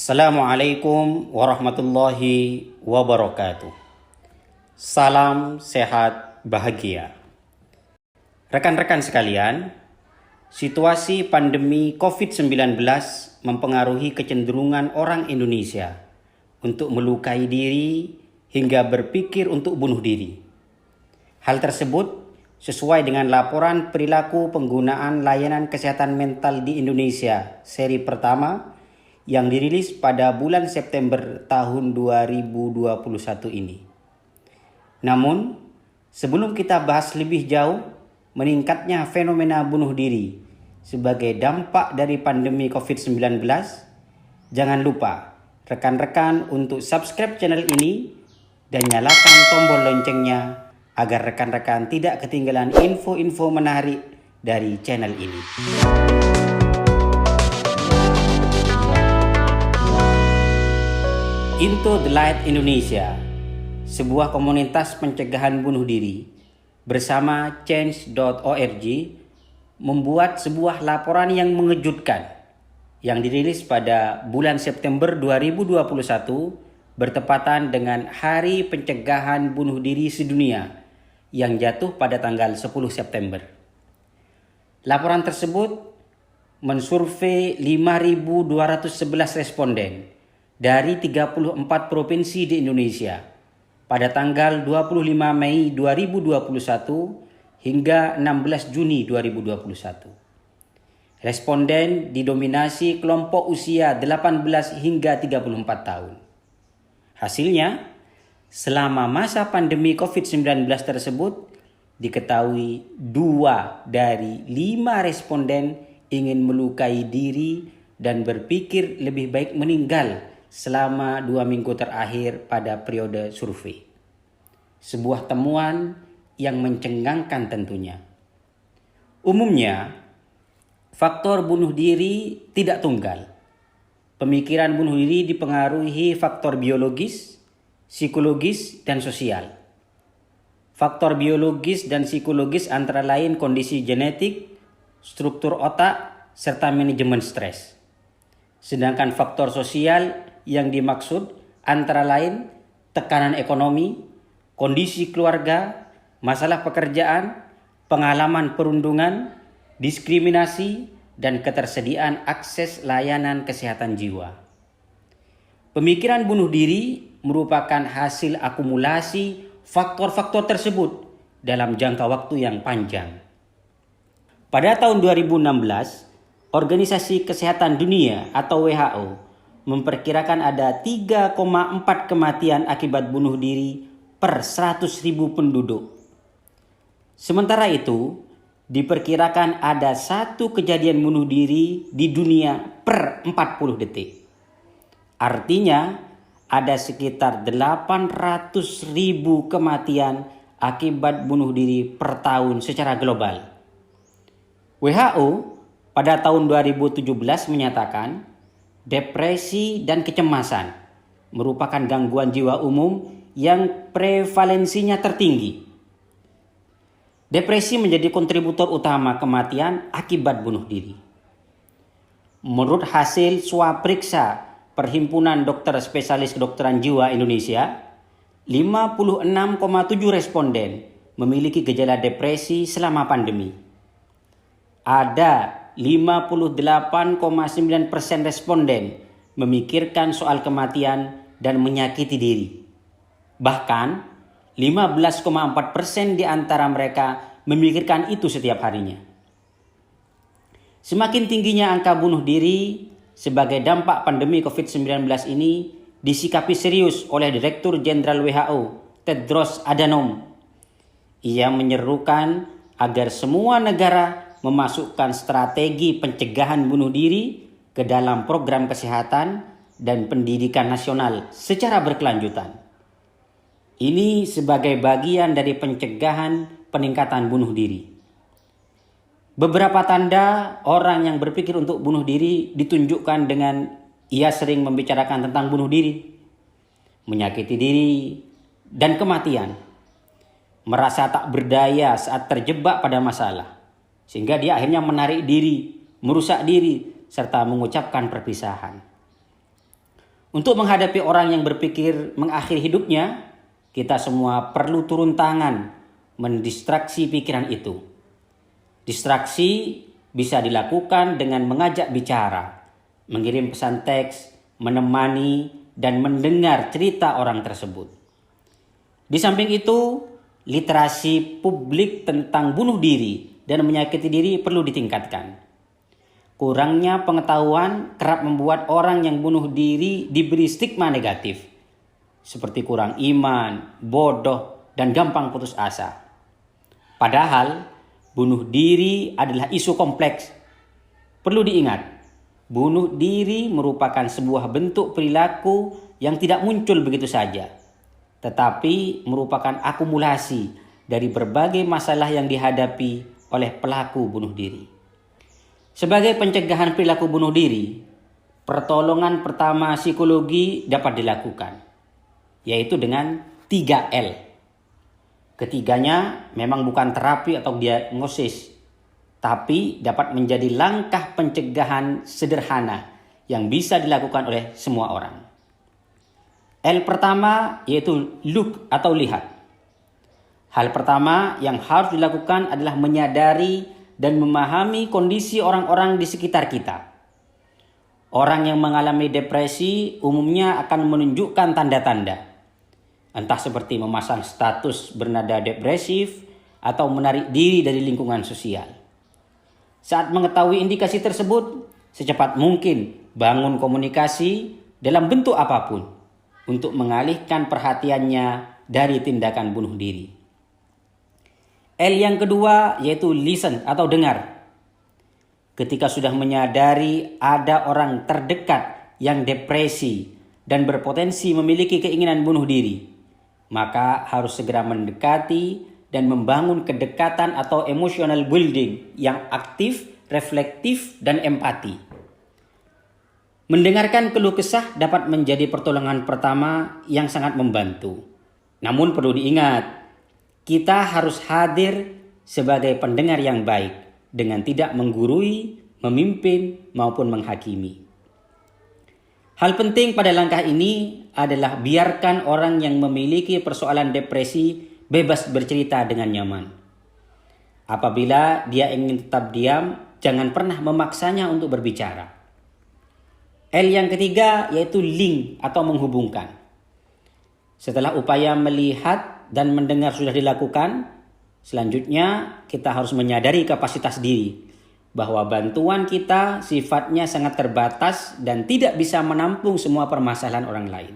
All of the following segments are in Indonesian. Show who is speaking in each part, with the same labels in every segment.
Speaker 1: Assalamualaikum warahmatullahi wabarakatuh. Salam sehat bahagia. Rekan-rekan sekalian, situasi pandemi COVID-19 mempengaruhi kecenderungan orang Indonesia untuk melukai diri hingga berpikir untuk bunuh diri. Hal tersebut sesuai dengan laporan perilaku penggunaan layanan kesehatan mental di Indonesia seri pertama yang dirilis pada bulan September tahun 2021 ini. Namun, sebelum kita bahas lebih jauh meningkatnya fenomena bunuh diri sebagai dampak dari pandemi COVID-19, jangan lupa rekan-rekan untuk subscribe channel ini dan nyalakan tombol loncengnya agar rekan-rekan tidak ketinggalan info-info menarik dari channel ini. Into the Light Indonesia, sebuah komunitas pencegahan bunuh diri bersama Change.org membuat sebuah laporan yang mengejutkan yang dirilis pada bulan September 2021 bertepatan dengan Hari Pencegahan Bunuh Diri Sedunia yang jatuh pada tanggal 10 September. Laporan tersebut mensurvei 5.211 responden dari 34 provinsi di Indonesia pada tanggal 25 Mei 2021 hingga 16 Juni 2021. Responden didominasi kelompok usia 18 hingga 34 tahun. Hasilnya, selama masa pandemi COVID-19 tersebut, diketahui 2 dari 5 responden ingin melukai diri dan berpikir lebih baik meninggal selama 2 minggu terakhir pada periode survei. Sebuah temuan yang mencengangkan tentunya. Umumnya, faktor bunuh diri tidak tunggal. Pemikiran bunuh diri dipengaruhi faktor biologis, psikologis, dan sosial. Faktor biologis dan psikologis antara lain kondisi genetik, struktur otak, serta manajemen stres. Sedangkan faktor sosial yang dimaksud antara lain tekanan ekonomi, kondisi keluarga, masalah pekerjaan, pengalaman perundungan, diskriminasi, dan ketersediaan akses layanan kesehatan jiwa. Pemikiran bunuh diri merupakan hasil akumulasi faktor-faktor tersebut dalam jangka waktu yang panjang. Pada tahun 2016, Organisasi Kesehatan Dunia atau WHO memperkirakan ada 3,4 kematian akibat bunuh diri per 100.000 penduduk. Sementara itu, diperkirakan ada 1 kejadian bunuh diri di dunia per 40 detik. Artinya, ada sekitar 800.000 kematian akibat bunuh diri per tahun secara global. WHO pada tahun 2017 menyatakan depresi dan kecemasan merupakan gangguan jiwa umum yang prevalensinya tertinggi. Depresi menjadi kontributor utama kematian akibat bunuh diri. Menurut hasil swapriksa Perhimpunan Dokter Spesialis Kedokteran Jiwa Indonesia, 56,7 responden memiliki gejala depresi selama pandemi. Ada 58,9% responden memikirkan soal kematian dan menyakiti diri. Bahkan 15,4% di antara mereka memikirkan itu setiap harinya. Semakin tingginya angka bunuh diri sebagai dampak pandemi COVID-19 ini disikapi serius oleh Direktur Jenderal WHO, Tedros Adhanom. Ia menyerukan agar semua negara memasukkan strategi pencegahan bunuh diri ke dalam program kesehatan dan pendidikan nasional secara berkelanjutan. Ini sebagai bagian dari pencegahan peningkatan bunuh diri. Beberapa tanda orang yang berpikir untuk bunuh diri ditunjukkan dengan ia sering membicarakan tentang bunuh diri, menyakiti diri, dan kematian. Merasa tak berdaya saat terjebak pada masalah, sehingga dia akhirnya menarik diri, merusak diri, serta mengucapkan perpisahan. Untuk menghadapi orang yang berpikir mengakhiri hidupnya, kita semua perlu turun tangan mendistraksi pikiran itu. Distraksi bisa dilakukan dengan mengajak bicara, mengirim pesan teks, menemani, dan mendengar cerita orang tersebut. Di samping itu, literasi publik tentang bunuh diri dan menyakiti diri perlu ditingkatkan. Kurangnya pengetahuan kerap membuat orang yang bunuh diri diberi stigma negatif, seperti kurang iman, bodoh, dan gampang putus asa. Padahal, bunuh diri adalah isu kompleks. Perlu diingat, bunuh diri merupakan sebuah bentuk perilaku yang tidak muncul begitu saja, tetapi merupakan akumulasi dari berbagai masalah yang dihadapi oleh pelaku bunuh diri. Sebagai pencegahan perilaku bunuh diri, pertolongan pertama psikologi dapat dilakukan, yaitu dengan 3L. Ketiganya memang bukan terapi atau diagnosis, tapi dapat menjadi langkah pencegahan sederhana yang bisa dilakukan oleh semua orang. L pertama yaitu look atau lihat. Hal pertama yang harus dilakukan adalah menyadari dan memahami kondisi orang-orang di sekitar kita. Orang yang mengalami depresi umumnya akan menunjukkan tanda-tanda, entah seperti memasang status bernada depresif atau menarik diri dari lingkungan sosial. Saat mengetahui indikasi tersebut, secepat mungkin bangun komunikasi dalam bentuk apapun untuk mengalihkan perhatiannya dari tindakan bunuh diri. L yang kedua yaitu listen atau dengar. Ketika sudah menyadari ada orang terdekat yang depresi dan berpotensi memiliki keinginan bunuh diri, maka harus segera mendekati dan membangun kedekatan atau emotional building yang aktif, reflektif, dan empati. Mendengarkan keluh kesah dapat menjadi pertolongan pertama yang sangat membantu. Namun perlu diingat, kita harus hadir sebagai pendengar yang baik dengan tidak menggurui, memimpin, maupun menghakimi. Hal penting pada langkah ini adalah biarkan orang yang memiliki persoalan depresi bebas bercerita dengan nyaman. Apabila dia ingin tetap diam, jangan pernah memaksanya untuk berbicara. L yang ketiga yaitu link atau menghubungkan. Setelah upaya melihat dan mendengar sudah dilakukan, selanjutnya kita harus menyadari kapasitas diri bahwa bantuan kita sifatnya sangat terbatas dan tidak bisa menampung semua permasalahan orang lain.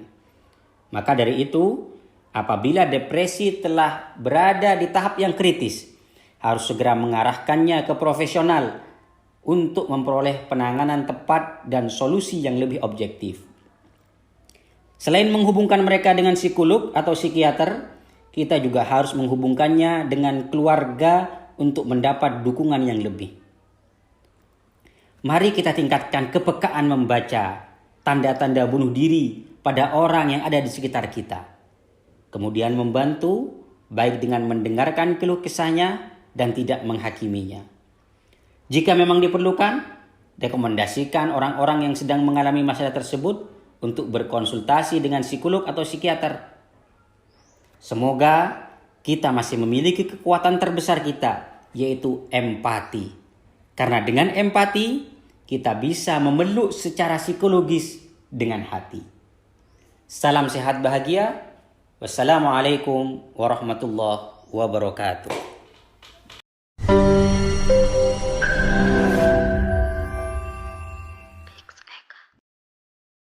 Speaker 1: Maka dari itu, apabila depresi telah berada di tahap yang kritis, harus segera mengarahkannya ke profesional untuk memperoleh penanganan tepat dan solusi yang lebih objektif. Selain menghubungkan mereka dengan psikolog atau psikiater, kita juga harus menghubungkannya dengan keluarga untuk mendapat dukungan yang lebih. Mari kita tingkatkan kepekaan membaca tanda-tanda bunuh diri pada orang yang ada di sekitar kita. Kemudian membantu baik dengan mendengarkan keluh kesahnya dan tidak menghakiminya. Jika memang diperlukan, rekomendasikan orang-orang yang sedang mengalami masalah tersebut untuk berkonsultasi dengan psikolog atau psikiater. Semoga kita masih memiliki kekuatan terbesar kita, yaitu empati. Karena dengan empati, kita bisa memeluk secara psikologis dengan hati. Salam sehat bahagia. Wassalamualaikum warahmatullahi wabarakatuh.